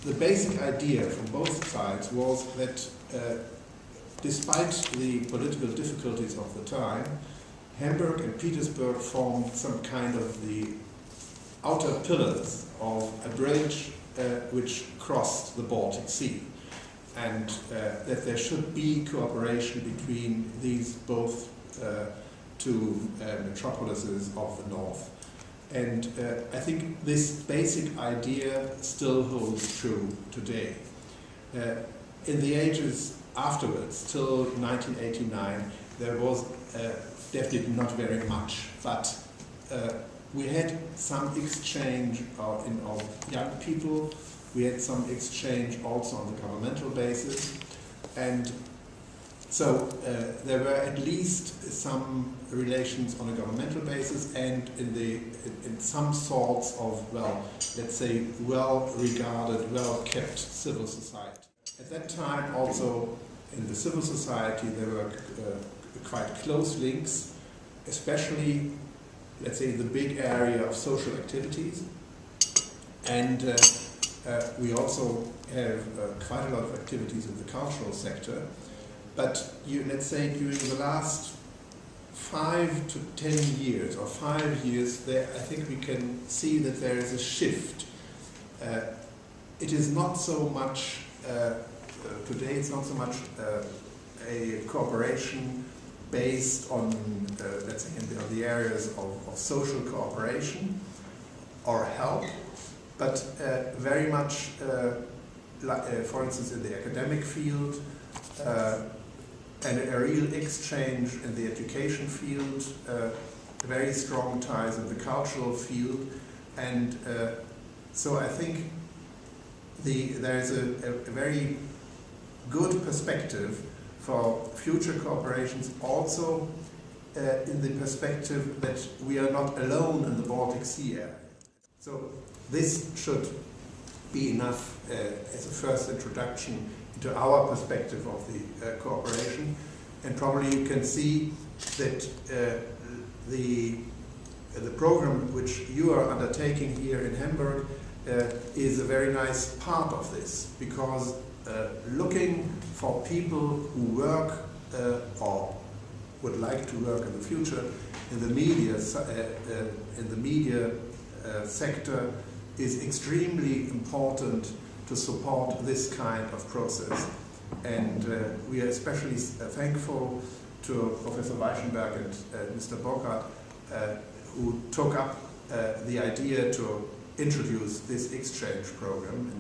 the basic idea from both sides was that despite the political difficulties of the time, Hamburg and Petersburg formed some kind of the outer pillars of a bridge which crossed the Baltic Sea, and that there should be cooperation between these both two metropolises of the north. And I think this basic idea still holds true today. In the ages afterwards, till 1989, there was definitely not very much, but we had some exchange of young people. We had some exchange also on the governmental basis, and so there were at least some relations on a governmental basis and in some sorts of, well, let's say, well-regarded, well-kept civil society. At that time also in the civil society there were quite close links, especially, let's say, the big area of social activities, and we also have quite a lot of activities in the cultural sector. But let's say during the last 5 to 10 years, or 5 years, I think we can see that there is a shift. It is not so much, today it's not so much a cooperation based on, let's say, on the areas of social cooperation or help, but very much, for instance, in the academic field, and a real exchange in the education field, very strong ties in the cultural field, and so I think there is a very good perspective for future cooperations, also in the perspective that we are not alone in the Baltic Sea area. So this should be enough as a first introduction into our perspective of the cooperation, and probably you can see that the program which you are undertaking here in Hamburg is a very nice part of this, because looking for people who work or would like to work in the future in the media sector is extremely important to support this kind of process. And we are especially thankful to Professor Weichenberg and Mr. Burkhardt, who took up the idea to introduce this exchange program.